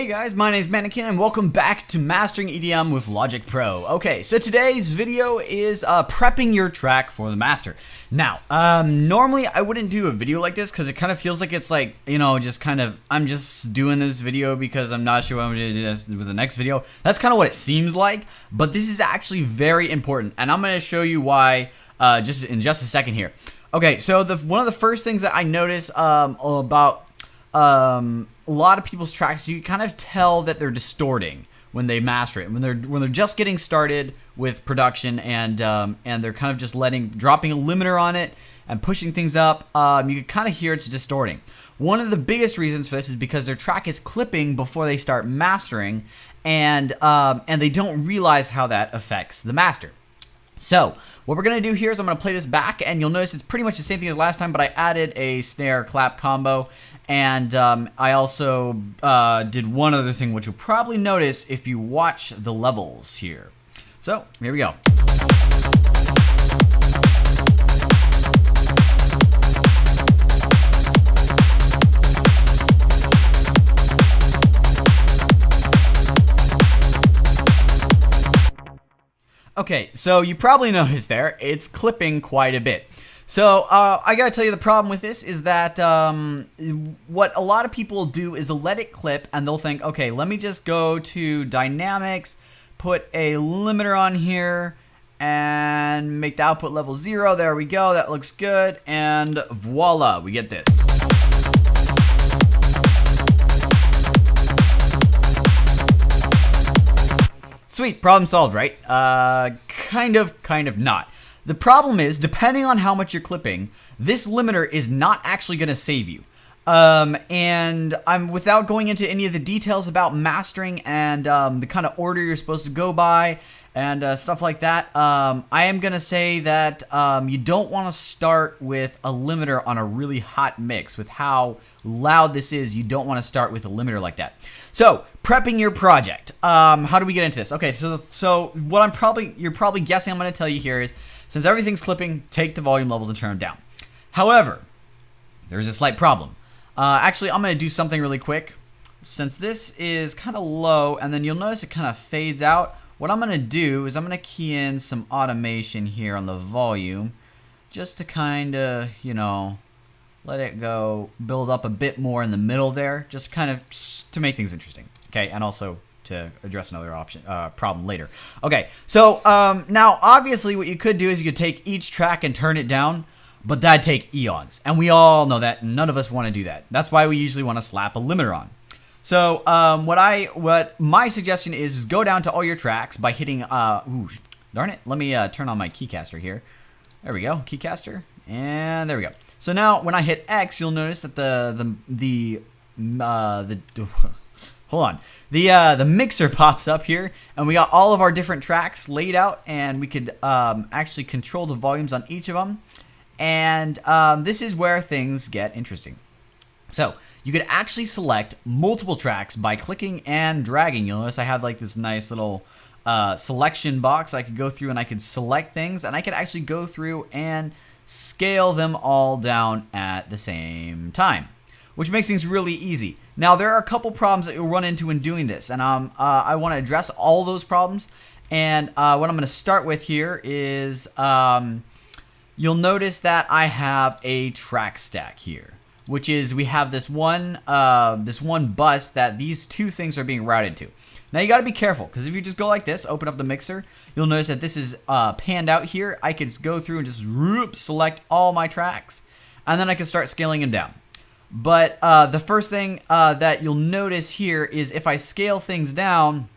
Hey guys, my name is Mannequin and welcome back to Mastering EDM with Logic Pro. Okay, so today's video is prepping your track for the master. Now, normally I wouldn't do a video like this because it kind of feels like it's like, you know, just kind of, I'm just doing this video because I'm not sure what I'm going to do this with the next video. That's kind of what it seems like, but this is actually very important and I'm going to show you why just in just a second here. Okay, so one of the first things that I notice about a lot of people's tracks, you kind of tell that they're distorting when they master it. When they're just getting started with production and they're kind of just dropping a limiter on it and pushing things up, you can kind of hear it's distorting. One of the biggest reasons for this is because their track is clipping before they start mastering, and they don't realize how that affects the master. So what we're going to do here is I'm going to play this back, and you'll notice it's pretty much the same thing as last time, but I added a snare clap combo, and I also did one other thing, which you'll probably notice if you watch the levels here. So here we go. Okay, so you probably noticed there, it's clipping quite a bit. So I gotta tell you, the problem with this is that what a lot of people do is they'll let it clip and they'll think, okay, let me just go to dynamics, put a limiter on here, and make the output level 0. There we go, that looks good, and voila, we get this. Sweet, problem solved, right? Kind of not. The problem is, depending on how much you're clipping, this limiter is not actually going to save you. And I'm without going into any of the details about mastering and the kind of order you're supposed to go by and stuff like that, I am going to say that you don't want to start with a limiter on a really hot mix. With how loud this is, you don't want to start with a limiter like that. So, prepping your project. How do we get into this? Okay, so what you're probably guessing I'm going to tell you here is, since everything's clipping, take the volume levels and turn them down. However, there's a slight problem. Actually, I'm going to do something really quick. Since this is kind of low, and then you'll notice it kind of fades out, what I'm going to do is I'm going to key in some automation here on the volume, just to kind of, you know, let it go, build up a bit more in the middle there, just kind of to make things interesting. Okay, and also to address another problem later. Okay, so now obviously what you could do is you could take each track and turn it down, but that'd take eons, and we all know that none of us want to do that. That's why we usually want to slap a limiter on. So what my suggestion is go down to all your tracks by hitting ooh, darn it, let me turn on my keycaster here. There we go, keycaster, and there we go. So now when I hit X, you'll notice that hold on. The mixer pops up here, and we got all of our different tracks laid out, and we could actually control the volumes on each of them. And this is where things get interesting. So you could actually select multiple tracks by clicking and dragging. You'll notice I have like this nice little selection box. I could go through and I could select things, and I could actually go through and scale them all down at the same time, which makes things really easy. Now, there are a couple problems that you'll run into when doing this, and I want to address all those problems. And what I'm going to start with here is you'll notice that I have a track stack here, which is we have this one bus that these two things are being routed to. Now, you got to be careful, because if you just go like this, open up the mixer, you'll notice that this is panned out here. I could go through and just select all my tracks, and then I can start scaling them down. But the first thing that you'll notice here is if I scale things down,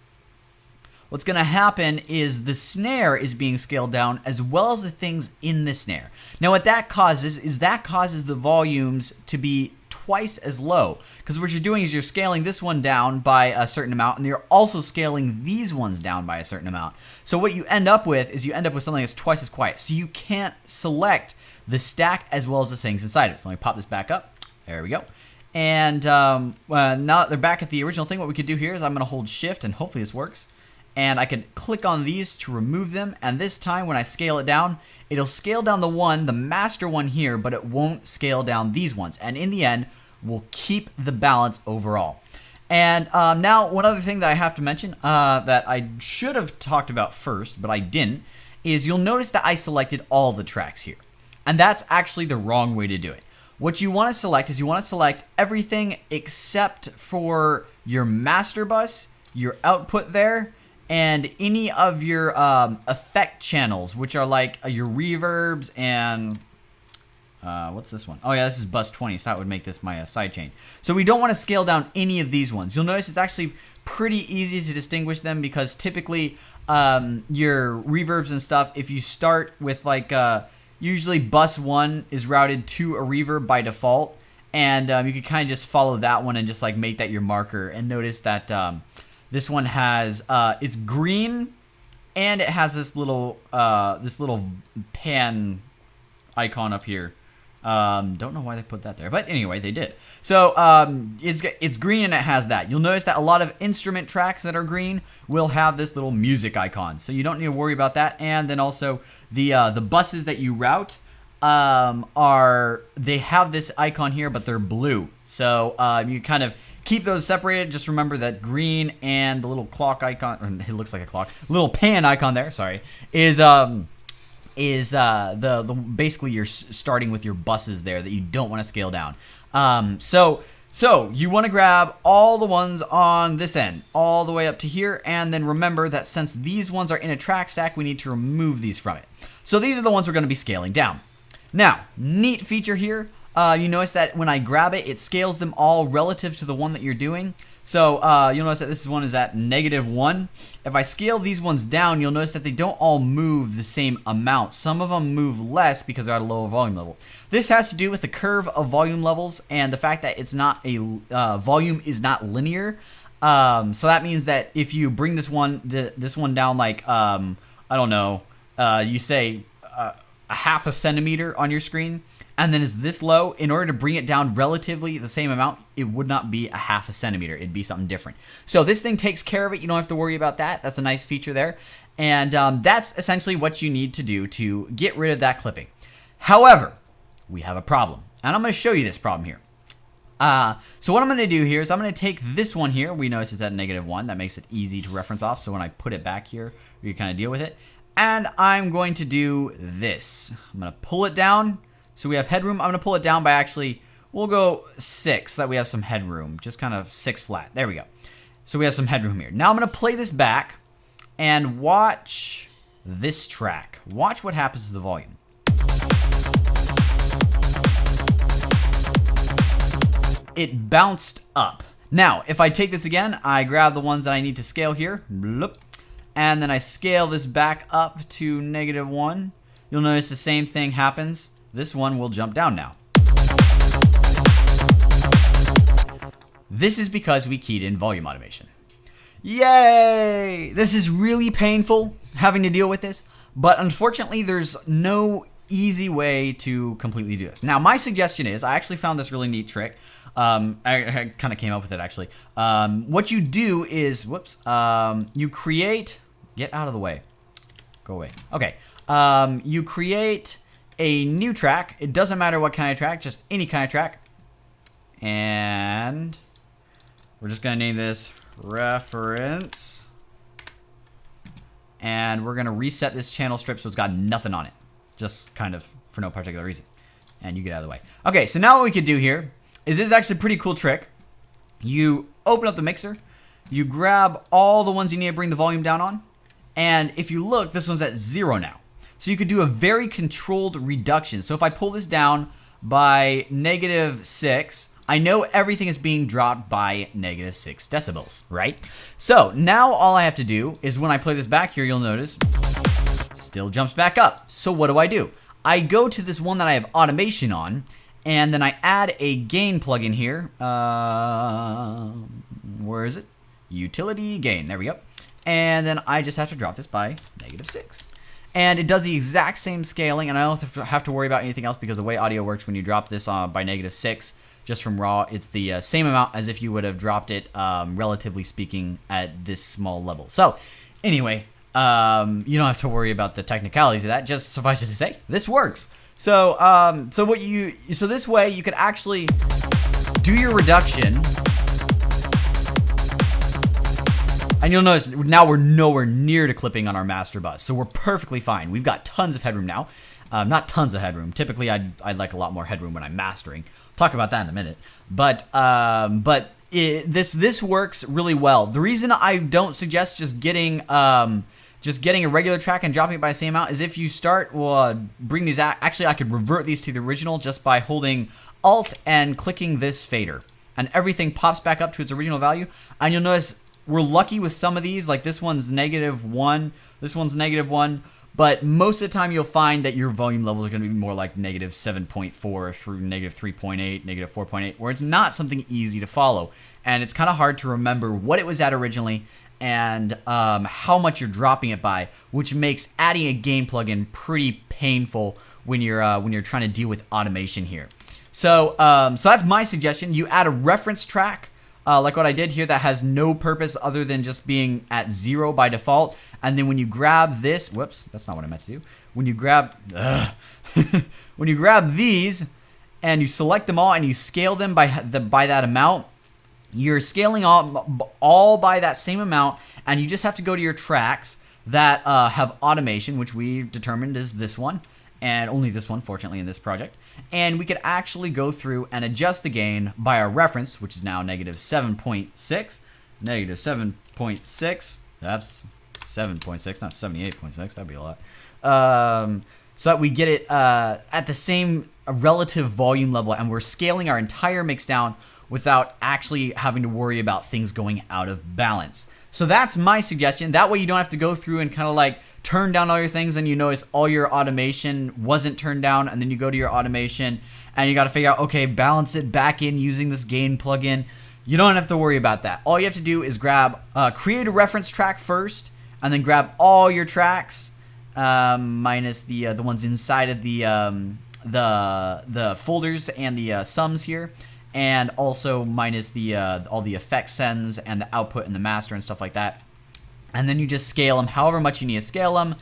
what's going to happen is the snare is being scaled down as well as the things in the snare. Now what that causes is the volumes to be twice as low, because what you're doing is you're scaling this one down by a certain amount, and you're also scaling these ones down by a certain amount. So what you end up with is something that's twice as quiet. So you can't select the stack as well as the things inside of it. So let me pop this back up. There we go. And now that they're back at the original thing, what we could do here is I'm going to hold shift, and hopefully this works. And I could click on these to remove them. And this time when I scale it down, it'll scale down the master one here, but it won't scale down these ones. And in the end, we'll keep the balance overall. And now one other thing that I have to mention that I should have talked about first, but I didn't, is you'll notice that I selected all the tracks here. And that's actually the wrong way to do it. What you want to select is you want to select everything except for your master bus, your output there, and any of your effect channels, which are like your reverbs and... what's this one? Oh yeah, this is bus 20, so that would make this my sidechain. So we don't want to scale down any of these ones. You'll notice it's actually pretty easy to distinguish them because typically your reverbs and stuff, if you start with like... usually bus 1 is routed to a reverb by default, and you can kind of just follow that one and just like make that your marker. And notice that this one has it's green, and it has this little pan icon up here. Don't know why they put that there, but anyway, they did. So it's green and it has that. You'll notice that a lot of instrument tracks that are green will have this little music icon, so you don't need to worry about that. And then also the buses that you route they have this icon here, but they're blue. So you kind of keep those separated. Just remember that green and the little clock icon, or it looks like a clock, little pan icon there. Sorry, is the basically you're starting with your buses there that you don't want to scale down. So you want to grab all the ones on this end all the way up to here, and then remember that since these ones are in a track stack, we need to remove these from it. So these are the ones we're going to be scaling down. Now, neat feature here. You notice that when I grab it, it scales them all relative to the one that you're doing. So you'll notice that this one is at -1. If I scale these ones down, you'll notice that they don't all move the same amount. Some of them move less because they're at a lower volume level. This has to do with the curve of volume levels and the fact that it's not a volume is not linear. So that means that if you bring this one down like I don't know, you say a half a centimeter on your screen, and then it's this low, in order to bring it down relatively the same amount, it would not be a half a centimeter. It'd be something different. So this thing takes care of it. You don't have to worry about that. That's a nice feature there. And that's essentially what you need to do to get rid of that clipping. However, we have a problem. And I'm going to show you this problem here. So what I'm going to do here is I'm going to take this one here. We notice it's at -1. That makes it easy to reference off. So when I put it back here, you kind of deal with it. And I'm going to do this. I'm going to pull it down. So we have headroom. I'm going to pull it down by we'll go 6 so that we have some headroom. Just kind of 6 flat. There we go. So we have some headroom here. Now I'm going to play this back and watch this track. Watch what happens to the volume. It bounced up. Now, if I take this again, I grab the ones that I need to scale here. Bloop, and then I scale this back up to -1. You'll notice the same thing happens. This one will jump down now. This is because we keyed in volume automation. Yay! This is really painful having to deal with this, but unfortunately there's no easy way to completely do this. Now my suggestion is, I actually found this really neat trick. I kind of came up with it actually. What you do is, you create, get out of the way. Go away. Okay. You create a new track. It doesn't matter what kind of track, just any kind of track. And we're just going to name this reference. And we're going to reset this channel strip so it's got nothing on it. Just kind of for no particular reason. And you get out of the way. Okay, so now what we could do here is this is actually a pretty cool trick. You open up the mixer. You grab all the ones you need to bring the volume down on. And if you look, this one's at 0 now. So you could do a very controlled reduction. So if I pull this down by -6, I know everything is being dropped by -6 decibels, right? So now all I have to do is when I play this back here, you'll notice still jumps back up. So what do? I go to this one that I have automation on, and then I add a gain plugin here. Where is it? Utility gain. There we go. And then I just have to drop this by -6. And it does the exact same scaling, and I don't have to worry about anything else because the way audio works when you drop this by -6, just from raw, it's the same amount as if you would have dropped it, relatively speaking, at this small level. So, anyway, you don't have to worry about the technicalities of that. Just suffice it to say, this works. So, so this way you could actually do your reduction And you'll notice now we're nowhere near to clipping on our master bus. So we're perfectly fine. We've got tons of headroom now. Not tons of headroom. Typically, I'd like a lot more headroom when I'm mastering. I'll talk about that in a minute. But this works really well. The reason I don't suggest just getting a regular track and dropping it by the same amount is if you start, bring these out. Actually, I could revert these to the original just by holding Alt and clicking this fader. And everything pops back up to its original value. And you'll notice we're lucky with some of these. Like this one's -1. This one's -1. But most of the time you'll find that your volume levels are going to be more like -7.4 through -3.8, -4.8, where it's not something easy to follow. And it's kind of hard to remember what it was at originally and how much you're dropping it by, which makes adding a gain plugin pretty painful when you're trying to deal with automation here. So that's my suggestion. You add a reference track, like what I did here, that has no purpose other than just being at 0 by default. And then when you grab this, whoops, that's not what I meant to do. When you grab, when you grab these and you select them all and you scale them by that amount, you're scaling all by that same amount, and you just have to go to your tracks that have automation, which we determined is this one, and only this one, fortunately, in this project. And we could actually go through and adjust the gain by our reference, which is now -7.6. -7.6. That's 7.6, not 78.6. That'd be a lot. So that we get it at the same relative volume level, and we're scaling our entire mix down without actually having to worry about things going out of balance. So that's my suggestion. That way you don't have to go through and kind of like turn down all your things and you notice all your automation wasn't turned down, and then you go to your automation and you got to figure out, okay, balance it back in using this gain plugin. You don't have to worry about that. All you have to do is create a reference track first, and then grab all your tracks minus the ones inside of the folders and the sums here, and also minus all the effect sends and the output and the master and stuff like that. And then you just scale them however much you need to scale them,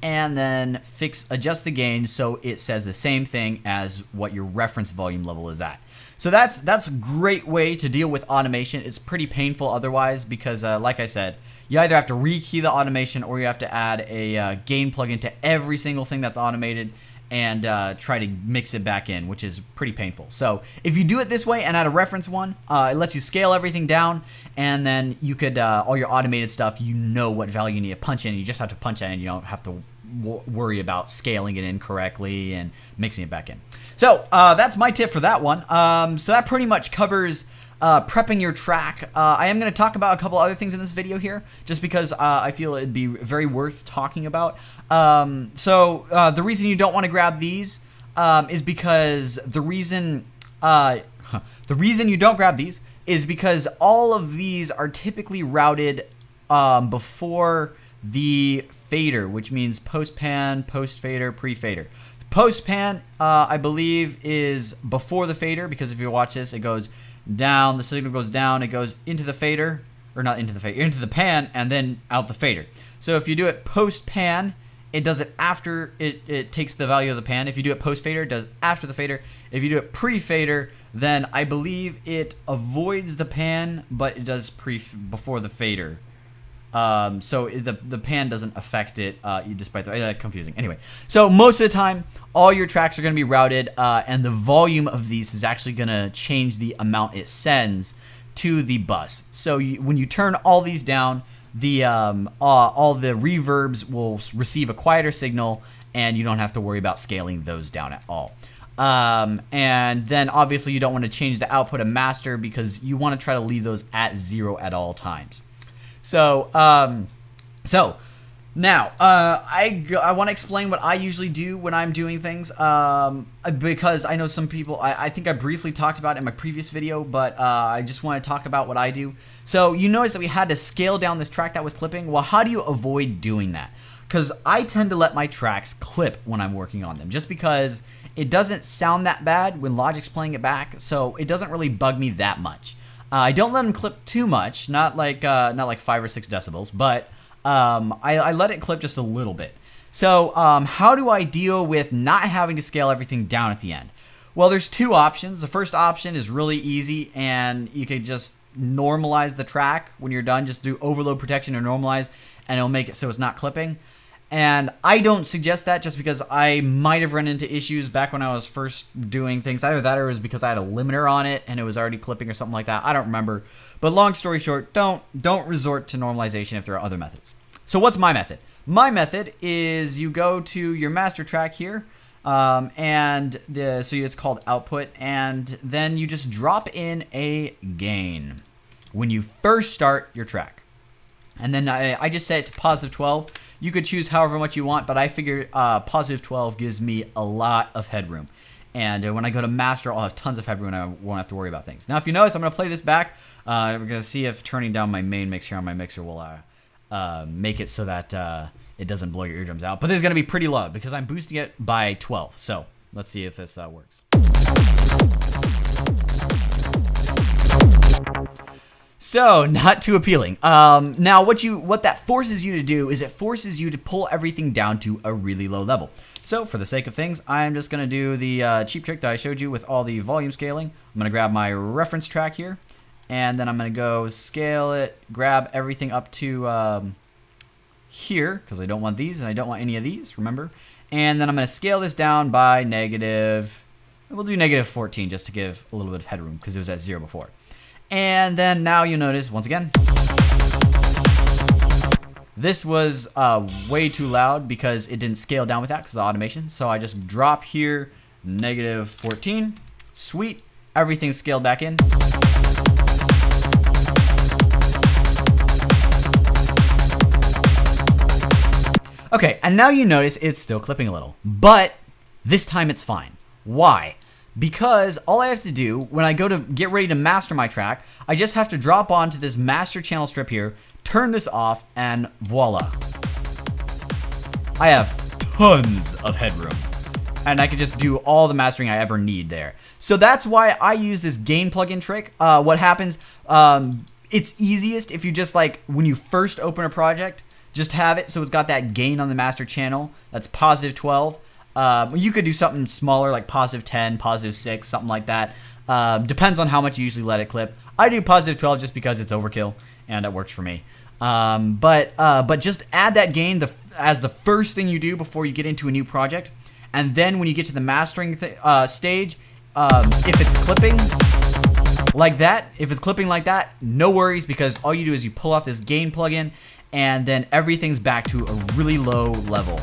and then adjust the gain so it says the same thing as what your reference volume level is at. So that's a great way to deal with automation. It's pretty painful otherwise because, like I said, you either have to rekey the automation or you have to add a gain plugin to every single thing that's automated and try to mix it back in, which is pretty painful. So if you do it this way and add a reference one, it lets you scale everything down, and then you could, all your automated stuff, you know what value you need to punch in. You just have to punch it in. You don't have to worry about scaling it in correctly and mixing it back in. So that's my tip for that one. So that pretty much covers prepping your track. I am going to talk about a couple other things in this video here, just because I feel it'd be very worth talking about. The reason you don't want to grab these is because the reason you don't grab these is because all of these are typically routed before the fader, which means post pan, post fader, pre fader. Post pan, I believe, is before the fader, because if you watch this, it goes down, the signal goes down, it goes into the fader, or not into the fader, into the pan, and then out the fader. So if you do it post pan, it does it after it takes the value of the pan. If you do it post fader, it does after the fader. If you do it pre fader, then I believe it avoids the pan, but it does before the fader. So the pan doesn't affect it, despite the confusing. Anyway, so most of the time, all your tracks are going to be routed, and the volume of these is actually going to change the amount it sends to the bus. So when you turn all these down, all the reverbs will receive a quieter signal, and you don't have to worry about scaling those down at all. And then obviously you don't want to change the output of master, because you want to try to leave those at 0 at all times. So now I want to explain what I usually do when I'm doing things, because I know some people, I think I briefly talked about it in my previous video, but I just want to talk about what I do. So you notice that we had to scale down this track that was clipping. Well, how do you avoid doing that? Because I tend to let my tracks clip when I'm working on them, just because it doesn't sound that bad when Logic's playing it back, so it doesn't really bug me that much. I don't let them clip too much, not like 5 or 6 decibels, but I let it clip just a little bit. So how do I deal with not having to scale everything down at the end? Well, there's 2 options. The first option is really easy, and you could just normalize the track when you're done. Just do overload protection or normalize, and it'll make it so it's not clipping. And I don't suggest that just because I might have run into issues back when I was first doing things. Either that or it was because I had a limiter on it and it was already clipping or something like that. I don't remember. But long story short, don't resort to normalization if there are other methods. So what's my method? My method is you go to your master track here, so it's called output, and then you just drop in a gain when you first start your track. And then I just set it to positive 12. You could choose however much you want, but I figure positive 12 gives me a lot of headroom. And when I go to master, I'll have tons of headroom and I won't have to worry about things. Now, if you notice, I'm going to play this back. We're going to see if turning down my main mix here on my mixer will make it so that it doesn't blow your eardrums out. But this is going to be pretty low because I'm boosting it by 12. So let's see if this works. So, not too appealing. Now, what that forces you to do is it forces you to pull everything down to a really low level. So, for the sake of things, I'm just going to do the cheap trick that I showed you with all the volume scaling. I'm going to grab my reference track here, and then I'm going to go scale it, grab everything up to here, because I don't want these, and I don't want any of these, remember? And then I'm going to scale this down by we'll do negative 14 just to give a little bit of headroom, because it was at 0 before. And then now you notice, once again, this was way too loud because it didn't scale down with that because of the automation. So I just drop here, negative 14. Sweet. Everything's scaled back in. Okay, and now you notice it's still clipping a little. But this time it's fine. Why? Because all I have to do when I go to get ready to master my track, I just have to drop onto this master channel strip here, turn this off, and voila. I have tons of headroom. And I can just do all the mastering I ever need there. So that's why I use this gain plugin trick. What happens, it's easiest if you just when you first open a project, just have it so it's got that gain on the master channel. That's positive 12. You could do something smaller like positive 10, positive 6, something like that. Depends on how much you usually let it clip. I do positive 12 just because it's overkill and it works for me. But just add that gain as the first thing you do before you get into a new project. And then when you get to the mastering stage, if it's clipping like that, no worries, because all you do is you pull off this gain plugin and then everything's back to a really low level.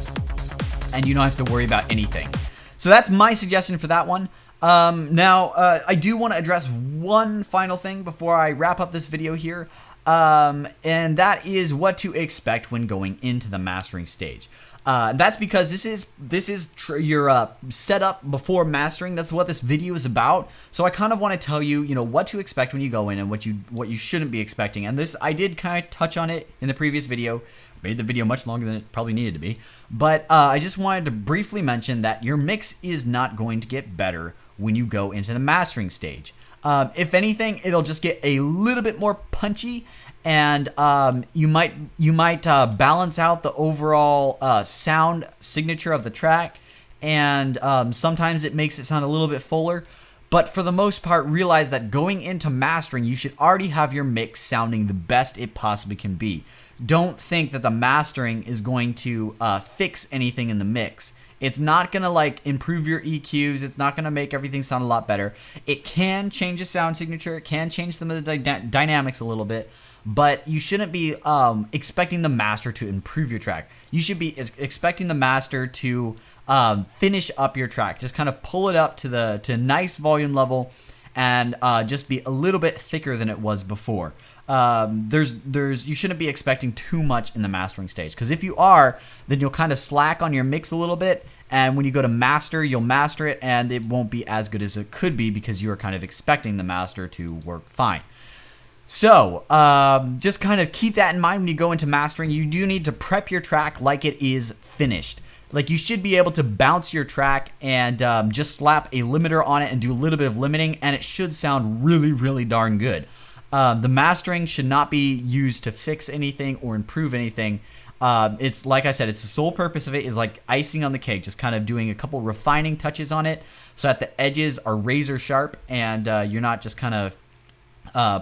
And you don't have to worry about anything. So that's my suggestion for that one. Now, I do want to address one final thing before I wrap up this video here. And that is what to expect when going into the mastering stage. That's because this is your setup before mastering. That's what this video is about. So I kind of want to tell you, what to expect when you go in and what you shouldn't be expecting. And this, I did kind of touch on it in the previous video. Made the video much longer than it probably needed to be. But I just wanted to briefly mention that your mix is not going to get better when you go into the mastering stage. If anything, it'll just get a little bit more punchy, and you might balance out the overall sound signature of the track, and sometimes it makes it sound a little bit fuller. But for the most part, realize that going into mastering, you should already have your mix sounding the best it possibly can be. Don't think that the mastering is going to fix anything in the mix. It's not going to improve your EQs. It's not going to make everything sound a lot better. It can change the sound signature. It can change some of the dynamics a little bit. But you shouldn't be expecting the master to improve your track. You should be expecting the master to finish up your track. Just kind of pull it up to a nice volume level and just be a little bit thicker than it was before. You shouldn't be expecting too much in the mastering stage, because if you are, then you'll kind of slack on your mix a little bit, and when you go to master, you'll master it, and it won't be as good as it could be because you're kind of expecting the master to work fine. So, just kind of keep that in mind when you go into mastering. You do need to prep your track like it is finished. You should be able to bounce your track and just slap a limiter on it and do a little bit of limiting, and it should sound really, really darn good. The mastering should not be used to fix anything or improve anything. It's like I said, it's the sole purpose of it is like icing on the cake, just kind of doing a couple refining touches on it so that the edges are razor sharp and you're not just kind of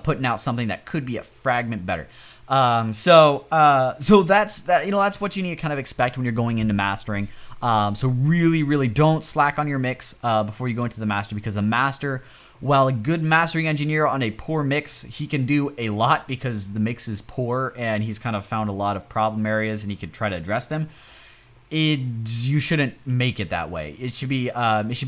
putting out something that could be a fragment better. So that's that. That's what you need to kind of expect when you're going into mastering. So really don't slack on your mix before you go into the master, because the master, while a good mastering engineer on a poor mix, he can do a lot because the mix is poor and he's kind of found a lot of problem areas and he could try to address them. You shouldn't make it that way. It should be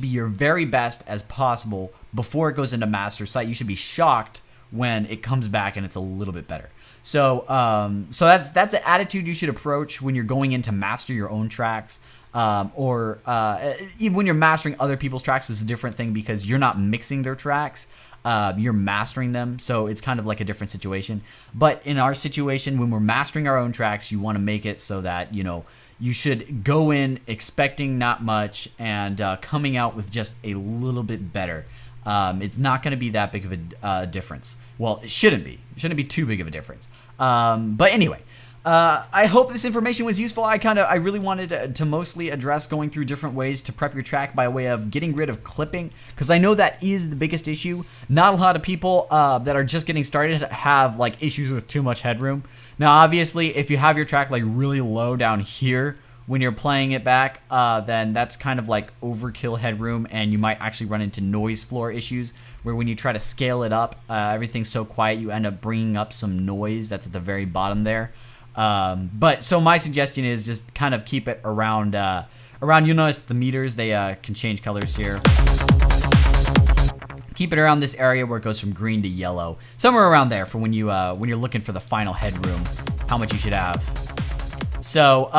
your very best as possible before it goes into master. So you should be shocked when it comes back and it's a little bit better. So that's the attitude you should approach when you're going in to master your own tracks. Or even when you're mastering other people's tracks is a different thing, because you're not mixing their tracks. You're mastering them, so it's kind of like a different situation. But in our situation, when we're mastering our own tracks, you want to make it so that you should go in expecting not much and coming out with just a little bit better. It's not going to be that big of a difference. Well, it shouldn't be. It shouldn't be too big of a difference. But anyway, I hope this information was useful. I really wanted to mostly address going through different ways to prep your track by way of getting rid of clipping, because I know that is the biggest issue. Not a lot of people that are just getting started have like issues with too much headroom. Now, obviously, if you have your track like really low down here when you're playing it back, then that's kind of like overkill headroom, and you might actually run into noise floor issues, where when you try to scale it up, everything's so quiet, you end up bringing up some noise that's at the very bottom there. But so my suggestion is just kind of keep it around, you notice the meters, they can change colors here. Keep it around this area where it goes from green to yellow, somewhere around there for when you're looking for the final headroom, how much you should have. So,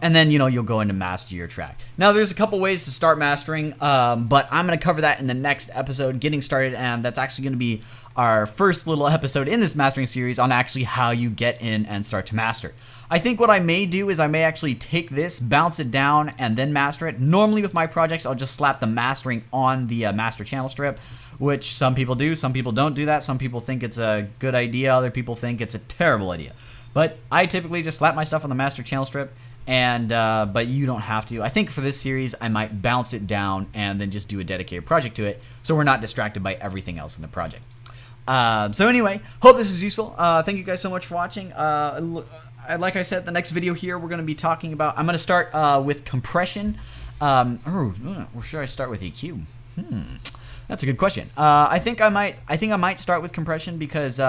and then, you'll go into master your track. Now, there's a couple ways to start mastering, but I'm going to cover that in the next episode, getting started, and that's actually going to be our first little episode in this mastering series on actually how you get in and start to master. I think what I may do is I may actually take this, bounce it down, and then master it. Normally with my projects, I'll just slap the mastering on the master channel strip, which some people do. Some people don't do that. Some people think it's a good idea. Other people think it's a terrible idea. But I typically just slap my stuff on the master channel strip, and but you don't have to. I think for this series, I might bounce it down and then just do a dedicated project to it, so we're not distracted by everything else in the project. So anyway, hope this is useful. Thank you guys so much for watching. Like I said, the next video here, we're going to be talking about, I'm going to start with compression. Or should I start with EQ? That's a good question. I think I might start with compression, because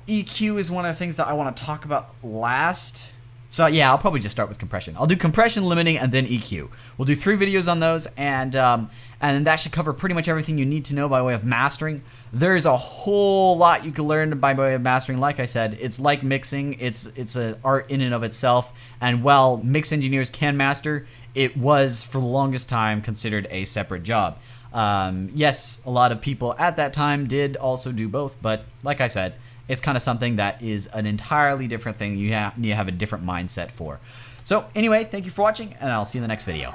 EQ is one of the things that I want to talk about last. So yeah, I'll probably just start with compression. I'll do compression, limiting, and then EQ. We'll do 3 videos on those, and that should cover pretty much everything you need to know by way of mastering. There's a whole lot you can learn by way of mastering. Like I said, it's like mixing. It's an art in and of itself. And while mix engineers can master, it was for the longest time considered a separate job. Yes, a lot of people at that time did also do both, but like I said, it's kind of something that is an entirely different thing you need to have a different mindset for. So anyway, thank you for watching, and I'll see you in the next video.